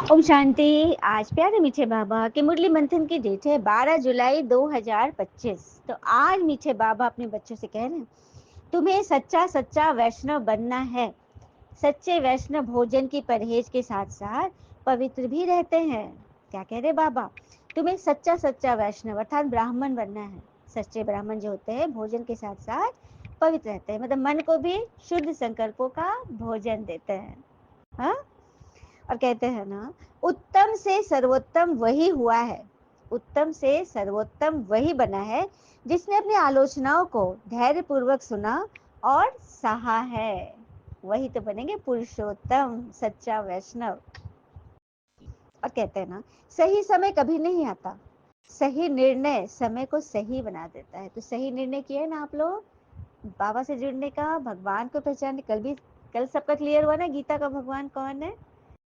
ओम शांति। आज प्यारे मीठे बाबा के मुरली मंथन की डेट है 12 जुलाई 2025। तो आज मीठे बाबा अपने बच्चों से कह रहे हैं, तुम्हें सच्चा सच्चा वैष्णव बनना है। सच्चे वैष्णव भोजन की परहेज के साथ साथ पवित्र भी रहते हैं। क्या कह रहे बाबा? तुम्हें सच्चा सच्चा वैष्णव अर्थात ब्राह्मण बनना है। सच्चे ब्राह्मण जो होते हैं भोजन के साथ साथ पवित्र रहते हैं, मतलब मन को भी शुद्ध संकल्पों का भोजन देते हैं। हाँ, और कहते हैं ना, उत्तम से सर्वोत्तम वही हुआ है, उत्तम से सर्वोत्तम वही बना है जिसने अपनी आलोचनाओं को धैर्य पूर्वक सुना और सहा है। वही तो बनेंगे पुरुषोत्तम सच्चा वैष्णव। और कहते हैं ना, सही समय कभी नहीं आता, सही निर्णय समय को सही बना देता है। तो सही निर्णय किया है ना आप लोग, बाबा से जुड़ने का, भगवान को पहचानने। कल सबका क्लियर हुआ ना गीता का भगवान कौन है?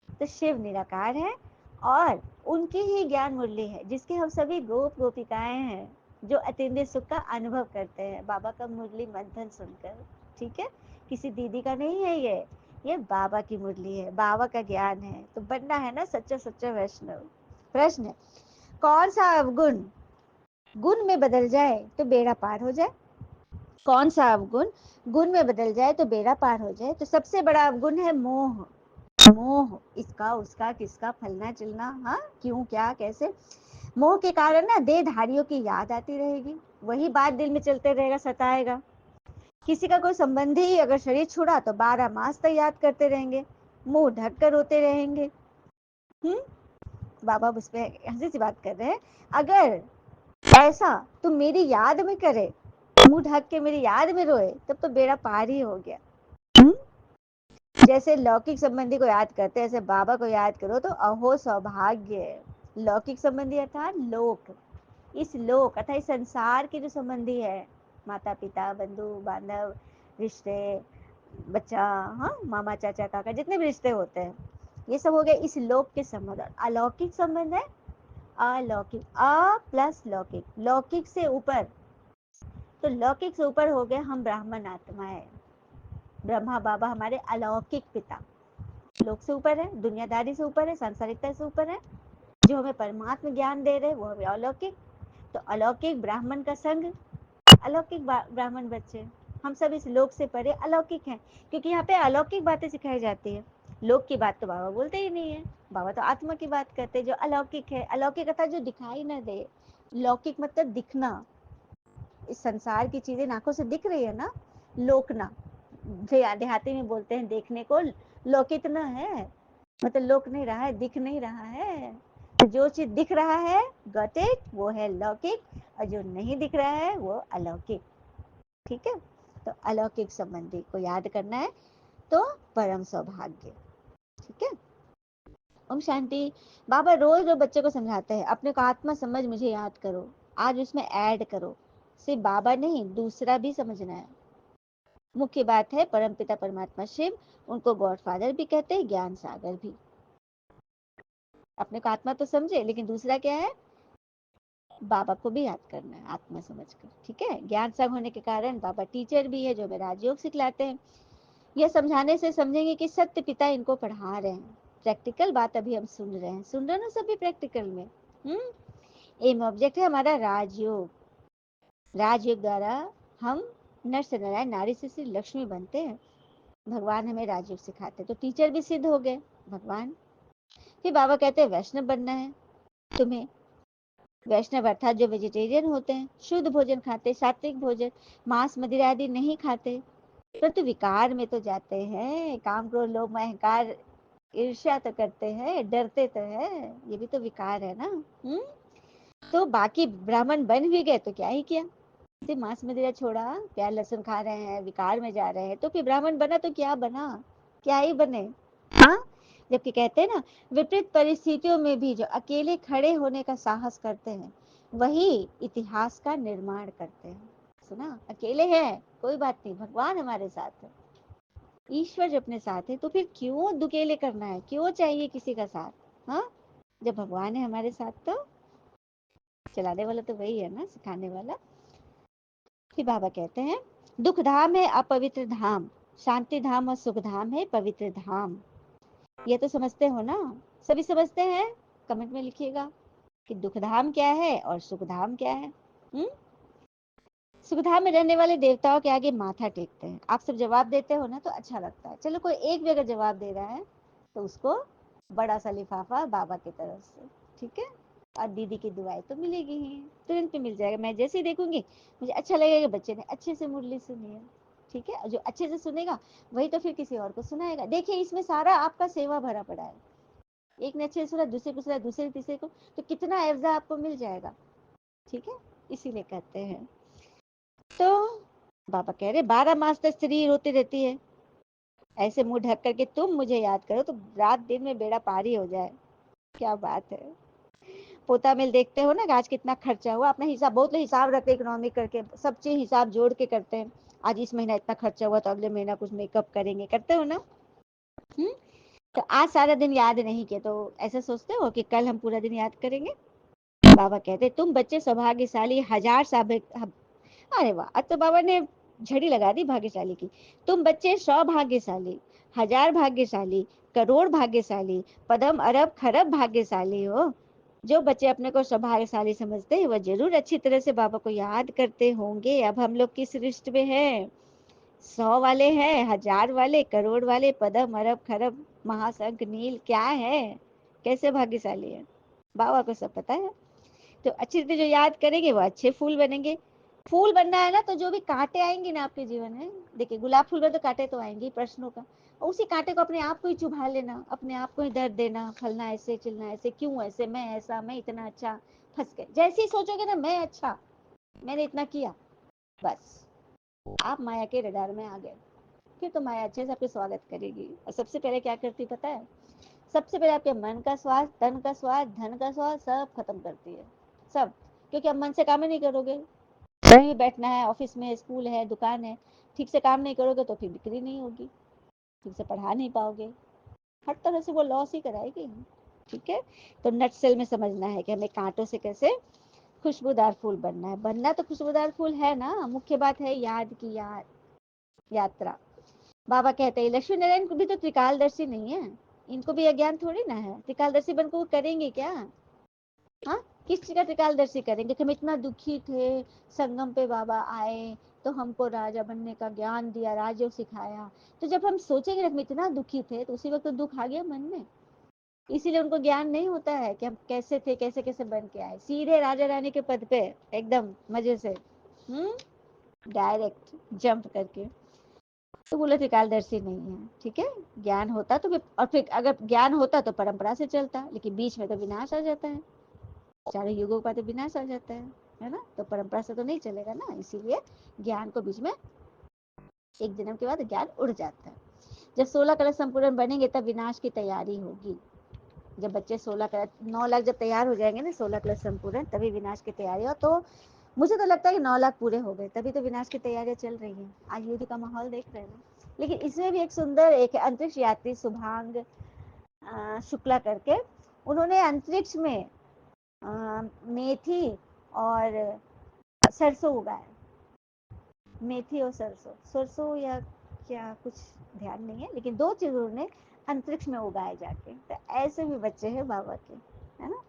तो शिव निराकार है और उनकी ही ज्ञान मुरली है जिसके हम सभी गोप गोपिकाएं हैं, जो अतिंद्रिय सुख का अनुभव करते हैं बाबा का मुरली मंथन सुनकर। ठीक है, किसी दीदी का नहीं है ये बाबा की मुरली है, बाबा का ज्ञान है। तो बनना है ना सच्चा सच्चा वैष्णव। प्रश्न है, कौन सा अवगुण गुण में बदल जाए तो बेड़ा पार हो जाए? कौन सा अवगुण गुण में बदल जाए तो बेड़ा पार हो जाए? तो सबसे बड़ा अवगुण है मोह। मोह, इसका उसका किसका, फलना चलना, हाँ क्यों क्या कैसे। मोह के कारण ना देहधारियों की याद आती रहेगी, वही बात दिल में चलते रहेगा, सताएगा। किसी का कोई संबंधी अगर शरीर छुड़ा तो 12 मास तक याद करते रहेंगे, मुंह ढक कर रोते रहेंगे। बाबा उस पे हंसी सी बात कर रहे हैं। अगर ऐसा तुम मेरी याद में करे, मुंह ढक के मेरी याद में रोए, तब तो बेड़ा पार ही हो गया। जैसे लौकिक संबंधी को याद करते हैं, ऐसे बाबा को याद करो तो अहो सौभाग्य। लौकिक संबंधी अर्थात लोक, इस लोक अर्थात इस संसार के जो संबंधी है, माता पिता बंधु बांधव रिश्ते, बच्चा, हाँ मामा चाचा काका, जितने भी रिश्ते होते हैं, ये सब हो गए इस लोक के संबंध। और अलौकिक संबंध है अलौकिक, अ प्लस लौकिक, लौकिक से ऊपर। तो लौकिक से ऊपर हो गए हम ब्राह्मण आत्माएं। ब्रह्मा बाबा हमारे अलौकिक पिता, लोक से ऊपर है, दुनियादारी से ऊपर है, सांसारिकता से ऊपर है। जो हमें परमात्मा ज्ञान दे रहे वो हमें अलौकिक। तो अलौकिक ब्राह्मण का संग, अलौकिक ब्राह्मण बच्चे, हम सब इस लोक से परे अलौकिक हैं, क्योंकि यहाँ पे अलौकिक बातें सिखाई जाती है। लोक की बात तो बाबा बोलते ही नहीं है, बाबा तो आत्मा की बात करते हैं जो अलौकिक है। अलौकिक अर्थात जो दिखाई ना दे, लौकिक मतलब दिखना। इस संसार की चीजें आंखों से दिख रही है ना, लोकना, देहाती में बोलते हैं देखने को लौकिक ना है, मतलब लोक नहीं रहा है, दिख नहीं रहा है। तो जो चीज दिख रहा है गॉट इट, वो है लौकिक, और जो नहीं दिख रहा है वो अलौकिक। ठीक है, तो अलौकिक संबंधी को याद करना है तो परम सौभाग्य। ठीक है, ओम शांति। बाबा रोज रोज बच्चे को समझाते हैं, अपने को आत्मा समझ मुझे याद करो, आज उसमें ऐड करो। सिर्फ बाबा नहीं, दूसरा भी समझना है। मुख्य बात है परमपिता परमात्मा शिव, उनको गॉड फादर भी कहते हैं, ज्ञान सागर भी। अपने को आत्मा तो समझे, लेकिन दूसरा क्या है, बाबा को भी याद करना है आत्मा समझकर। ठीक है, ज्ञान सागर होने के कारण बाबा टीचर भी है जो हमें राजयोग सिखलाते हैं। यह समझाने से समझेंगे कि सत्य पिता इनको पढ़ा रहे हैं। प्रैक्टिकल बात अभी हम सुन रहे ना सभी प्रैक्टिकल में। एम ऑब्जेक्ट है हमारा राजयोग। राजयोग द्वारा हम नर से नारायण, नारी से श्री लक्ष्मी बनते हैं। भगवान हमें राजयोग सिखाते, तो टीचर भी सिद्ध हो गए भगवान। फिर बाबा कहते हैं वैष्णव बनना है तुम्हें। वैष्णव अर्थात जो वेजिटेरियन होते हैं, शुद्ध भोजन खाते, सात्विक भोजन, मांस मदिरा आदि नहीं खाते, परंतु विकार में तो जाते हैं, काम क्रोध लोभ मोह अहंकार ईर्ष्या तो करते हैं, डरते तो है, ये भी तो विकार है ना। तो बाकी ब्राह्मण बन भी गए तो क्या ही किया, सिर्फ मांस मदिरा छोड़ा, प्याज लहसुन खा रहे हैं, विकार में जा रहे हैं, तो फिर ब्राह्मण बना तो क्या बना, क्या ही बने। हाँ, जबकि कहते हैं ना, विपरीत परिस्थितियों में भी जो अकेले खड़े होने का साहस करते हैं वही इतिहास का निर्माण करते हैं। सुना, अकेले हैं कोई बात नहीं, भगवान हमारे साथ है, ईश्वर जब अपने साथ है तो फिर क्यों दुकेले करना है, क्यों चाहिए किसी का साथ। हाँ, जब भगवान है हमारे साथ तो चलाने वाला तो वही है ना, सिखाने वाला। फिर बाबा कहते हैं, दुख धाम है अपवित्र धाम, शांति धाम और सुख धाम है पवित्र धाम। ये तो समझते हो ना? सभी समझते हैं? कमेंट में लिखिएगा कि दुखधाम क्या है और सुखधाम क्या है। हम्म? सुखधाम में रहने वाले देवताओं के आगे माथा टेकते हैं। आप सब जवाब देते हो ना तो अच्छा लगता है। चलो कोई एक भी अगर जवाब दे रहा है तो उसको बड़ा सा लिफाफा बाबा की तरफ से, ठीक है? और दीदी की दुआएं तो मिलेगी ही, तुरंत में मिल जाएगा। मैं जैसे ही देखूंगी मुझे अच्छा लगेगा कि बच्चे ने अच्छे से मुरली सुनी है, ठीक है? और जो अच्छे से सुनेगा वही तो फिर किसी और को सुनाएगा। देखिए इसमें सारा आपका सेवा भरा पड़ा है। एक ने अच्छे से सुना, दूसरे को सुना, दूसरे तीसरे को, तो कितना एवजा आपको मिल जाएगा, ठीक है? इसीलिए कहते हैं। तो बाबा कह रहे 12 मास तक स्त्री रोती रहती है, ऐसे मुंह ढक करके तुम मुझे याद करो तो रात दिन में बेड़ा पार ही हो जाए। क्या बात है। पोता मिल देखते हो ना कि आज कितना खर्चा हुआ, अपना हिसाब, बहुत लोग हिसाब रखते इकोनॉमिक करके, सब चीज हिसाब जोड़ के करते हैं। आज इस महीना इतना खर्चा हुआ तो अगले महीना कुछ मेकअप करेंगे, करते हो ना? हम्म? तो आज सारा दिन याद नहीं किया तो ऐसा सोचते हो कि कल हम पूरा दिन याद करेंगे? बाबा कहते तुम बच्चे सौभाग्यशाली, हजार साबित। अरे वाह, अब तो बाबा ने झड़ी लगा दी भाग्यशाली की। तुम बच्चे सौभाग्यशाली, हजार भाग्यशाली, करोड़ भाग्यशाली, पदम अरब खरब भाग्यशाली हो। जो बच्चे अपने को सौभाग्यशाली समझते हैं वह जरूर अच्छी तरह से बाबा को याद करते होंगे। अब हम लोग किस रिश्ते में हैं? 100 वाले हैं, हजार वाले, करोड़ वाले, पदम अरब खरब, महाशंख नील, क्या है? कैसे भाग्यशाली है? बाबा को सब पता है। तो अच्छी तरह जो याद करेंगे वो अच्छे फूल बनेंगे। फूल बनना है ना तो जो भी कांटे आएंगे ना आपके जीवन में, देखिए गुलाब फूल में तो कांटे तो आएंगे प्रश्नों का, और उसी कांटे को अपने आप को ही चुभा लेना, अपने आप को ही दर्द देना, फलना ऐसे, चिलना ऐसे, क्यों ऐसे, मैं ऐसा, मैं इतना अच्छा, फंस गए। जैसे ही सोचोगे ना मैं अच्छा, मैंने इतना किया, बस आप माया के रडार में आ गए। फिर तो माया अच्छे से आपका स्वागत करेगी। और सबसे पहले क्या करती पता है? सबसे पहले आपके मन का स्वाद, तन का स्वाद, धन का स्वाद सब खत्म करती है, सब। क्योंकि आप मन से काम ही नहीं करोगे। कहीं भी बैठना है, ऑफिस में, स्कूल है, दुकान है, ठीक से काम नहीं करोगे तो फिर बिक्री नहीं होगी, ठीक से पढ़ा नहीं पाओगे, हर तरह से वो लॉस ही कराएगी, ठीक है? तो नट सेल में समझना है कि हमें कांटों से कैसे खुशबूदार फूल बनना है। बनना तो खुशबूदार फूल है ना, मुख्य बात है याद की यात्रा। बाबा कहते हैं लक्ष्मी नारायण को भी तो त्रिकालदर्शी नहीं है, इनको भी अज्ञान थोड़ी ना है। त्रिकालदर्शी बनकर वो करेंगे क्या? हाँ, किस चीज का त्रिकालदर्शी करेंगे कि हम इतना दुखी थे, संगम पे बाबा आए तो हमको राजा बनने का ज्ञान दिया, राजयोग सिखाया। तो जब हम सोचेंगे हम इतना दुखी थे तो उसी वक्त तो दुख आ गया मन में। इसीलिए उनको ज्ञान नहीं होता है कि हम कैसे थे, कैसे कैसे बन के आए, सीधे राजा रानी के पद पे एकदम मजे से, हम्म, डायरेक्ट जंप करके। तो बोले त्रिकालदर्शी नहीं है, ठीक है? ज्ञान होता तो और फिर अगर ज्ञान होता तो परंपरा से चलता, लेकिन बीच में तो विनाश आ जाता है, चारों युगों का तो विनाश आ जाता है ना? तो परंपरा से तो नहीं चलेगा ना, इसीलिए ज्ञान को बीच में, एक जन्म के बाद ज्ञान उड़ जाता है। जब 16 कलश संपूर्ण बनेंगे तब विनाश की तैयारी होगी। जब बच्चे 16 कलश, 9 लाख जब तैयार हो जाएंगे ना, 16 कलश संपूर्ण, तभी विनाश की तैयारी हो। तो मुझे तो लगता है कि 9 लाख पूरे हो गए तभी तो विनाश की तैयारियां चल रही हैं। आज युद्ध का माहौल देख रहे हैं ना। लेकिन इसमें भी एक सुंदर एक अंतरिक्ष यात्री शुभांग शुक्ला करके, उन्होंने अंतरिक्ष में मेथी और सरसों उगाए। मेथी और सरसों, सरसों या क्या कुछ ध्यान नहीं है, लेकिन दो चीज उन्होंने अंतरिक्ष में उगाए जाके। तो ऐसे भी बच्चे हैं बाबा के, है ना?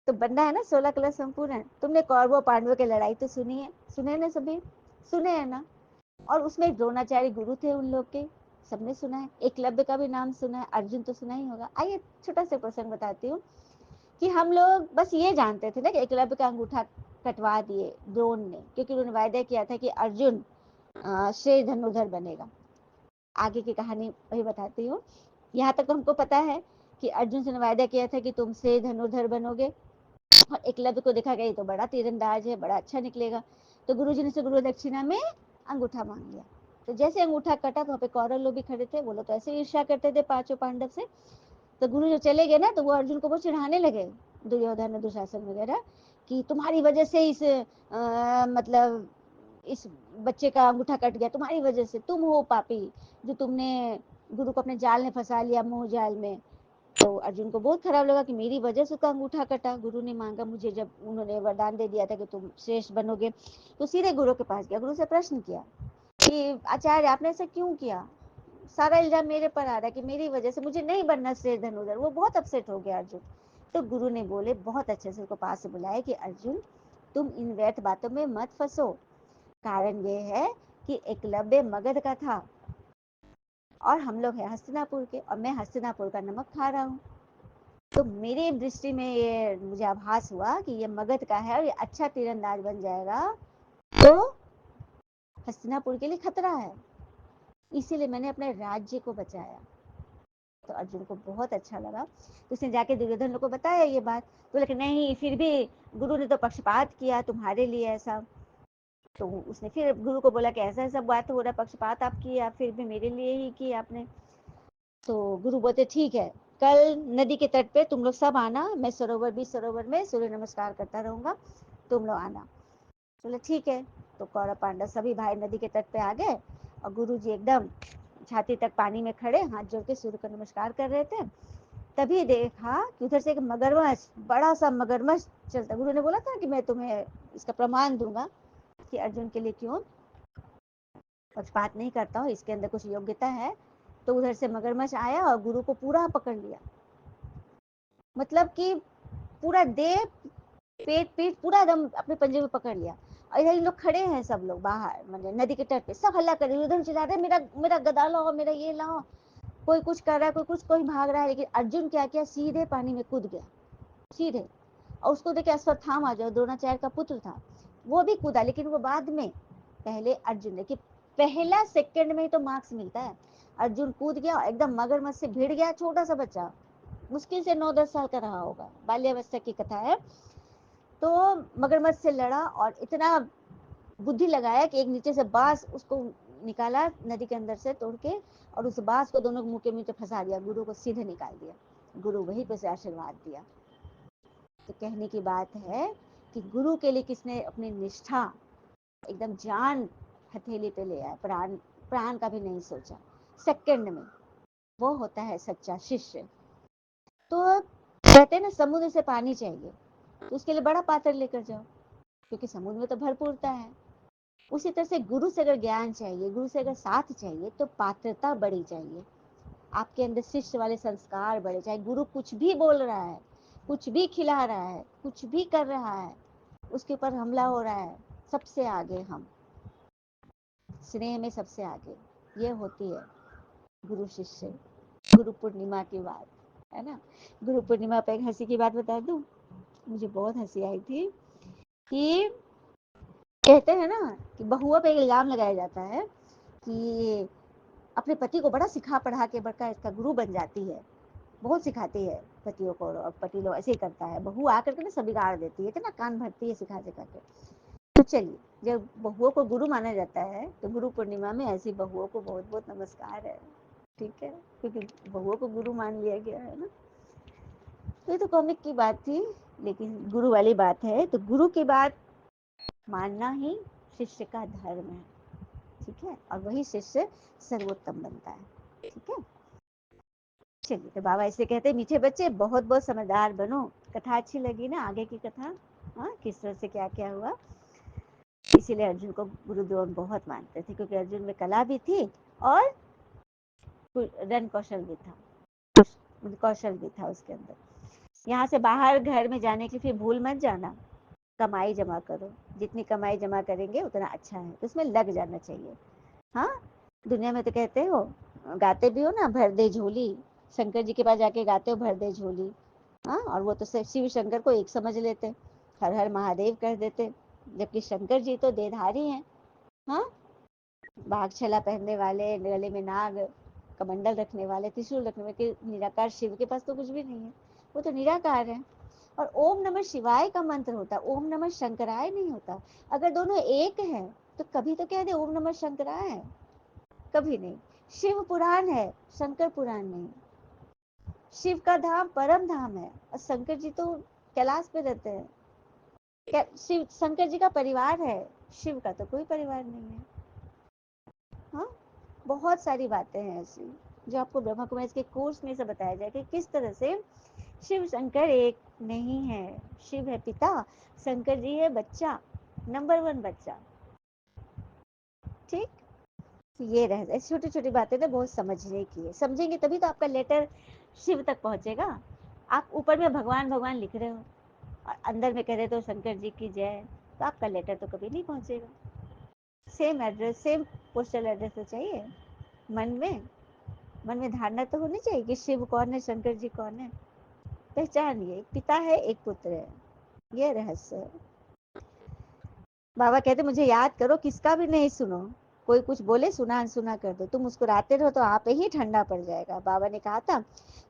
तो बनना है ना 16 कलश संपूर्ण। तुमने कौरवों पांडवों की लड़ाई तो सुनी है, सुने ना सभी, सुने हैं ना? और उसमें द्रोणाचार्य गुरु थे उन लोग के, सबने सुना है। एकलव्य का भी नाम सुना है, अर्जुन तो सुना ही होगा। आइए छोटा सा प्रसंग बताती हूँ कि हम लोग बस ये जानते थे ना कि एकलव्य का अंगूठा कटवा दिए द्रोण ने, क्योंकि उन्होंने वायदा किया था कि अर्जुन श्रेय धनुर्धर बनेगा। आगे की कहानी वही बताती हूँ। यहाँ तक तो हमको पता है कि अर्जुन से वायदा किया था कि तुम श्रेय धनुर्धर बनोगे, और एकलव्य को देखा गया तो बड़ा तीरंदाज है, बड़ा अच्छा निकलेगा। तो गुरुजी ने से गुरु दक्षिणा में अंगूठा मांग लिया। तो जैसे अंगूठा कटा तो वहाँ पे कौरव लोग भी खड़े थे, वो लोग तो ऐसे ईर्ष्या करते थे पांचों पांडव से। तो गुरु जो चले गए ना तो वो अर्जुन को वो चिढ़ाने लगे, दुर्योधन दुशासन वगैरह, कि तुम्हारी वजह से इस मतलब इस बच्चे का अंगूठा कट गया, तुम्हारी वजह से, तुम हो पापी जो तुमने गुरु को अपने जाल में फंसा लिया, मोह जाल में। तो अर्जुन को बहुत खराब लगा कि मेरी वजह से उसका अंगूठा कटा। गुरु ने मांगा मुझे, जब उन्होंने वरदान दे दिया था कि तुम श्रेष्ठ बनोगे, तो सीधे गुरु के पास गया, गुरु से प्रश्न किया कि आचार्य आपने ऐसा क्यों किया? सारा इल्जाम मेरे पर आ रहा है कि मेरी वजह से मुझे नहीं बनना श्रेय धनुधर। वो बहुत अपसेट हो गया अर्जुन। तो गुरु ने बोले, बहुत अच्छे से उसको पास से बुलाया कि अर्जुन तुम इन व्यर्थ बातों में मत फंसो। कारण ये है कि एकलव्य मगध का था और हम लोग हैं हस्तिनापुर के, और मैं हस्तिनापुर का नमक खा रहा हूँ। तो मेरी दृष्टि में ये मुझे आभास हुआ कि ये मगध का है और ये अच्छा तीरंदाज बन जाएगा तो हस्तिनापुर के लिए खतरा है, इसीलिए मैंने अपने राज्य को बचाया। तो अर्जुन को बहुत अच्छा लगा। तो उसने जाके दुर्योधन लोग को बताया ये बात। तो बोले कि नहीं, फिर भी गुरु ने तो पक्षपात किया तुम्हारे लिए ऐसा। तो उसने फिर गुरु को बोला कि ऐसा ऐसा बात हो रहा, पक्षपात आप किया, फिर भी मेरे लिए ही किया आपने। तो गुरु बोलते ठीक है, कल नदी के तट पे तुम लोग सब आना, मैं सरोवर बीच सरोवर में सूर्य नमस्कार करता रहूंगा, तुम लोग आना। बोले ठीक है। तो कौरव पांडव सभी भाई नदी के तट पे आ गए और गुरु जी एकदम छाती तक पानी में खड़े हाथ जोड़ के सूर्य को नमस्कार कर रहे थे। तभी देखा कि उधर से एक मगरमच्छ, बड़ा सा मगरमच्छ चलता। गुरु ने बोला था कि मैं तुम्हें इसका प्रमाण दूंगा कि अर्जुन के लिए क्यों पक्षपात नहीं करता हूँ, इसके अंदर कुछ योग्यता है। तो उधर से मगरमच्छ आया और गुरु को पूरा पकड़ लिया, मतलब कि पूरा देह पेट पीठ पूरा एकदम अपने पंजे में पकड़ लिया। और इधर लोग खड़े हैं, सब लोग बाहर मतलब नदी के तट पे, सब हल्ला कर रहे, उधर चिल्ला रहे मेरा मेरा गदा लाओ, मेरा ये लाओ। कोई कुछ कर रहा है, कोई कुछ, कोई भाग रहा है, लेकिन अर्जुन क्या किया, सीधे पानी में कूद गया, सीधे। और उसको देखे अश्वत्थामा जो द्रोणाचार्य का पुत्र था वो भी कूदा, लेकिन वो बाद में, पहले अर्जुन ने, कि पहला सेकंड में ही तो मार्क्स मिलता है। अर्जुन कूद गया और एकदम मगरमच्छ से भिड़ गया, छोटा सा बच्चा, मुश्किल से 9-10 साल का रहा होगा, बाल्यावस्था की कथा है। तो मगरमच्छ से लड़ा और इतना बुद्धि लगाया कि एक नीचे से बांस उसको निकाला नदी के अंदर से तोड़ के, और उस बांस को दोनों मुंह के नीचे फंसा दिया, गुरु को सीधे निकाल दिया। गुरु वहीं पे से आशीर्वाद दिया। तो कहने की बात है कि गुरु के लिए किसने अपनी निष्ठा एकदम जान हथेली पे ले आया, प्राण प्राण का भी नहीं सोचा, सेकंड में, वो होता है सच्चा शिष्य। तो कहते हैं ना, समुद्र से पानी चाहिए तो उसके लिए बड़ा पात्र लेकर जाओ, क्योंकि समुद्र में तो भरपूरता है। उसी तरह से गुरु से अगर ज्ञान चाहिए, गुरु से अगर साथ चाहिए, तो पात्रता बड़ी चाहिए, आपके अंदर शिष्य वाले संस्कार बड़े। चाहे गुरु कुछ भी बोल रहा है, कुछ भी खिला रहा है, कुछ भी कर रहा है, उसके ऊपर हमला हो रहा है, सबसे आगे हम, स्नेह में सबसे आगे। ये होती है गुरु शिष्य, गुरु पूर्णिमा की बात है ना। गुरु पूर्णिमा पे एक हंसी की बात बता दूं, मुझे बहुत हंसी आई थी। कि कहते हैं ना कि बहुओं पे इल्जाम लगाया जाता है कि अपने पति को बड़ा सिखा पढ़ा के बड़का इसका गुरु बन जाती है, बहुत सिखाती है पतियों को, और पति लोग ऐसे ही करता है, बहू आकर के ना सब बिगाड़ देती है, इतना कान भरती है सिखा सिखा के। तो चलिए, जब बहुओं को गुरु माना जाता है तो गुरु पूर्णिमा में ऐसी बहुओं को बहुत बहुत नमस्कार है, ठीक है, क्योंकि बहुओं को गुरु मान लिया गया है ना। तो ये तो कॉमिक की बात थी, लेकिन गुरु वाली बात है, तो गुरु की बात मानना ही शिष्य का धर्म है, ठीक है, और वही शिष्य सर्वोत्तम बनता है, ठीक है। चलिए, तो बाबा ऐसे कहते हैं, मीठे बच्चे बहुत बहुत समझदार बनो। कथा अच्छी लगी ना, आगे की कथा, हाँ, किस तरह से क्या क्या हुआ। इसीलिए अर्जुन को गुरुद्रोण बहुत मानते थे, क्योंकि अर्जुन में कला भी थी और रण कौशल भी था, कौशल भी था उसके अंदर। यहाँ से बाहर घर में जाने के लिए फिर भूल मत जाना, कमाई जमा करो, जितनी कमाई जमा करेंगे उतना अच्छा है, तो उसमें लग जाना चाहिए। हाँ, दुनिया में तो कहते हो, गाते भी हो ना, भर दे झोली, शंकर जी के पास जाके गाते हो भर दे झोली, हाँ, और वो तो शिव शंकर को एक समझ लेते, हर हर महादेव कर देते, जबकि शंकर जी तो देधारी हैं। हाँ, बाघ छला पहनने वाले, गले में नाग कमंडल रखने वाले, त्रिशूल रखने वाले, निराकार शिव के पास तो कुछ भी नहीं है, वो तो निराकार है। और ओम नमः शिवाय का मंत्र होता है, ओम नमः शंकराय नहीं होता। अगर दोनों एक है तो कभी तो कह दे ओम नमः शंकराय, कभी नहीं। शिव पुराण है, शंकर पुराण नहीं। शिव का धाम परम धाम है, और शंकर जी तो कैलाश पे रहते हैं। शिव शंकर जी का परिवार है, शिव का तो कोई परिवार नहीं है। हाँ, बहुत सारी बातें हैं ऐसी जो आपको ब्रह्मा कुमारी के कोर्स में से बताया जाए कि किस तरह से शिव शंकर एक नहीं है। शिव है पिता, शंकर जी है बच्चा, नंबर 1 बच्चा, ठीक। ये रह ऐसी छोटी छोटी बातें ना बहुत समझने की है, समझेंगे तभी तो आपका लेटर शिव तक पहुंचेगा। आप ऊपर में भगवान भगवान लिख रहे हो और अंदर में कह रहे तो शंकर जी की जय, तो आपका लेटर तो कभी नहीं पहुंचेगा। Same address, same postal address तो चाहिए मन में। मन में धारणा तो होनी चाहिए कि शिव कौन है, शंकर जी कौन है। पहचानिए, एक पिता है एक पुत्र है, ये रहस्य है। बाबा कहते मुझे याद करो, किसका भी नहीं सुनो, कोई कुछ बोले सुना अनसुना कर दो, तुम मुस्कुराते रहो तो आप ही ठंडा पड़ जाएगा। बाबा ने कहा था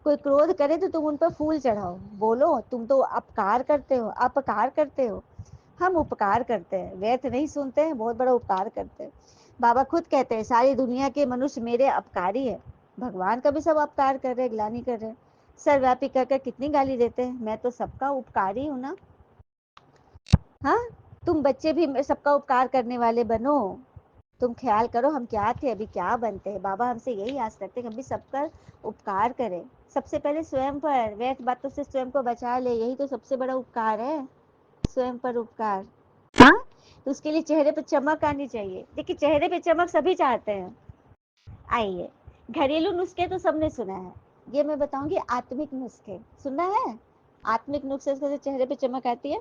कोई क्रोध करे तो तुम उन पर फूल चढ़ाओ, बोलो तुम तो अपकार करते हो, अपकार करते हो। हम उपकार करते हैं, व्यर्थ नहीं सुनते हैं, बहुत बड़ा उपकार करते हैं। बाबा खुद कहते हैं सारी दुनिया के मनुष्य मेरे अपकारी है। भगवान का भी सब अपकार कर रहे, ग्लानि कर रहे, सर्वव्यापी कहकर कितनी गाली देते हैं, मैं तो सबका उपकारी हूं ना। हाँ, तुम बच्चे भी सबका उपकार करने वाले बनो। तुम ख्याल करो हम क्या थे अभी क्या बनते हैं। बाबा हमसे यही आस करते हैं कि हम भी सबका उपकार करें, सबसे पहले स्वयं पर, व्यर्थ बातों से स्वयं को बचा ले, यही तो सबसे बड़ा उपकार है, स्वयं पर उपकार। हाँ, तो उसके लिए चेहरे पे चमक आनी चाहिए। देखिए चेहरे पे चमक सभी चाहते हैं। आइए, घरेलू नुस्खे तो सबने सुना है, ये मैं बताऊंगी आत्मिक नुस्खे, सुना है? आत्मिक नुस्खे से चेहरे पे चमक आती है।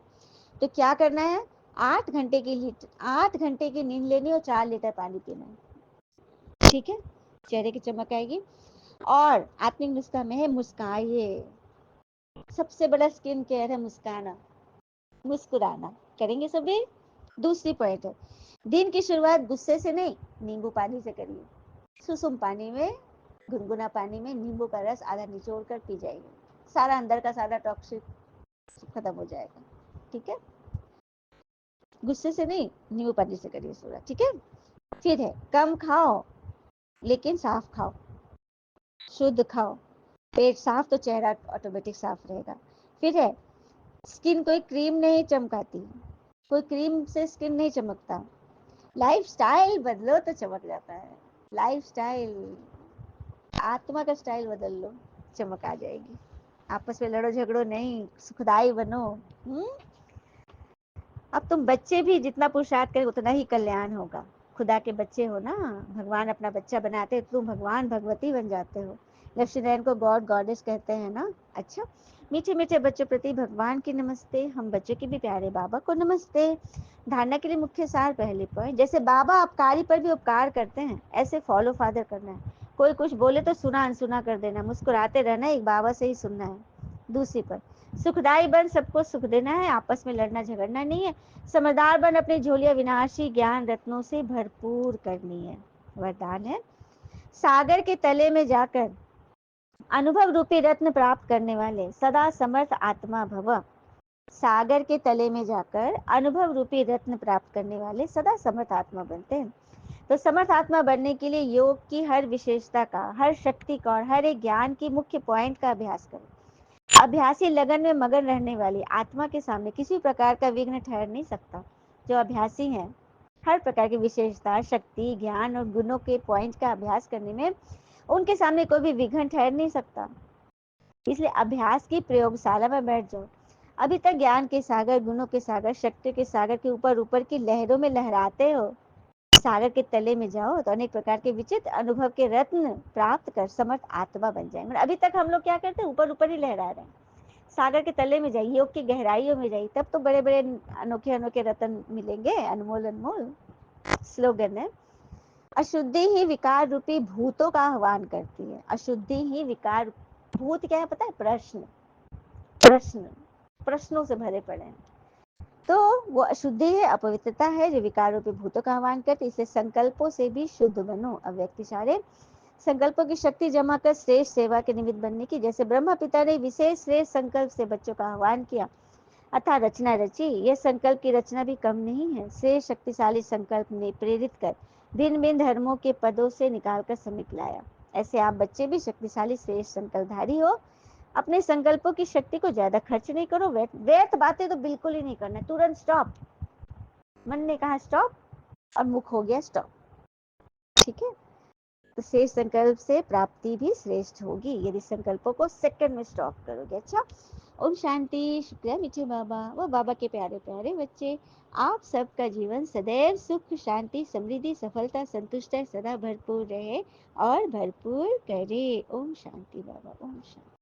तो क्या करना है, 8 घंटे की नींद लेनी और 4 लीटर पानी पीना है, ठीक है? चेहरे की चमक आएगी। और आत्मिक नुस्खा में है मुस्काइए, सबसे बड़ा स्किन केयर है मुस्काना, मुस्कुराना, करेंगे सभी। दूसरी पॉइंट है, दिन की शुरुआत गुस्से से नहीं, नींबू पानी से करिए। सुसुम पानी में, गुनगुना पानी में नींबू का रस आधा निचोड़ कर पी जाइए, सारा अंदर का सारा टॉक्सिक खत्म हो जाएगा, ठीक है? गुस्से से नहीं, नींबू पानी से करिए शुरुआत, ठीक है? फिर है कम खाओ लेकिन साफ खाओ, शुद्ध खाओ, पेट साफ तो चेहरा ऑटोमेटिक साफ रहेगा। फिर है स्किन कोई क्रीम नहीं चमकाती, कोई क्रीम से स्किन नहीं चमकता, लाइफ स्टाइल बदलो तो चमक जाता है। लाइफ स्टाइल, आत्मा का स्टाइल बदल लो, चमक आ जाएगी। आपस में लड़ो झगड़ो नहीं, सुखदाई बनो। हम्म, अब तुम बच्चे भी जितना पुरुषार्थ करें उतना ही कल्याण होगा। खुदा के बच्चे हो ना, भगवान अपना बच्चा बनाते हैं, तुम भगवान भगवती बन जाते हो। लक्ष्मी नारायण को गॉड गॉडेस कहते हैं ना। अच्छा, मीठे मीठे बच्चों प्रति भगवान की नमस्ते, हम बच्चों की भी प्यारे बाबा को नमस्ते। धारणा के लिए मुख्य सार पहले पॉइंट, जैसे बाबा अपकारी पर भी उपकार करते हैं, ऐसे फॉलो फादर करना है। कोई कुछ बोले तो सुना अनसुना कर देना, मुस्कुराते रहना, एक बाबा से ही सुनना है। दूसरी पर सुखदाई बन, सबको सुख देना है, आपस में लड़ना झगड़ना नहीं है। समझदार बन, अपनी झोलियां विनाशी ज्ञान रत्नों से भरपूर करनी है। वरदान है सागर के तले में जाकर अनुभव रूपी रत्न प्राप्त करने वाले सदा समर्थ आत्मा भव। सागर के तले में जाकर अनुभव रूपी रत्न प्राप्त करने वाले सदा समर्थ आत्मा बनते हैं। तो समर्थ आत्मा बनने के लिए योग की हर विशेषता का, हर शक्ति का और हर एक ज्ञान की मुख्य पॉइंट का अभ्यास करें। अभ्यासी लगन में मगन रहने वाली आत्मा के सामने किसी प्रकार का विघ्न ठहर नहीं सकता। जो अभ्यासी हैं, हर प्रकार की विशेषता, शक्ति, ज्ञान और गुणों के पॉइंट का अभ्यास करने में उनके सामने कोई भी विघ्न ठहर नहीं सकता। इसलिए अभ्यास की प्रयोगशाला में बैठ जाओ। अभी तक ज्ञान के सागर, गुणों के सागर, शक्ति के सागर के ऊपर ऊपर की लहरों में लहराते हो। सागर के तले में जाओ तो अनेक प्रकार के विचित्र अनुभव के रत्न प्राप्त कर समर्थ आत्मा बन जाए। मतलब अभी तक हम लोग क्या करते हैं, ऊपर ऊपर ही लहरा रहे हैं। सागर के तले में जाइए, योग की गहराइयों में जाइए, तब तो बड़े बड़े अनोखे अनोखे रत्न मिलेंगे, अनमोल अनमोल। स्लोगन है अशुद्धि ही विकार रूपी भूतों का आह्वान करती है। अशुद्धि ही विकार, भूत क्या है पता है? प्रश्न, प्रश्न, प्रश्नों से भरे पड़े हैं। तो वो अशुद्धि है, अपवित्रता है जो विकार रूपी भूतों का आह्वान करती है। इसे संकल्पों से भी शुद्ध बनो। अव्यक्त इशारे संकल्पों की शक्ति जमा कर श्रेष्ठ सेवा के निमित्त बनने की। जैसे ब्रह्मा पिता ने विशेष श्रेष्ठ संकल्प से बच्चों का आह्वान किया अथा रचना रची, यह संकल्प की रचना भी कम नहीं है। श्रेष्ठ शक्तिशाली संकल्प ने प्रेरित कर भिन्न भिन्न धर्मों के पदों से निकालकर समेट लाया। ऐसे आप बच्चे भी शक्तिशाली श्रेष्ठ संकल्पधारी हो। अपने संकल्पों की शक्ति को ज्यादा खर्च नहीं करो, व्यर्थ बातें तो बिल्कुल ही नहीं करना, तुरंत स्टॉप। मन ने कहा स्टॉप और मुख हो गया स्टॉप, ठीक है? तो श्रेष्ठ संकल्प से प्राप्ति भी श्रेष्ठ होगी यदि संकल्पों को सेकंड में स्टॉप करोगे। अच्छा, ओम शांति, शुक्रिया मीठे बाबा वो बाबा के प्यारे प्यारे बच्चे। आप सबका जीवन सदैव सुख शांति समृद्धि सफलता संतुष्ट सदा भरपूर रहे और भरपूर करे। ओम शांति बाबा, ओम शांति।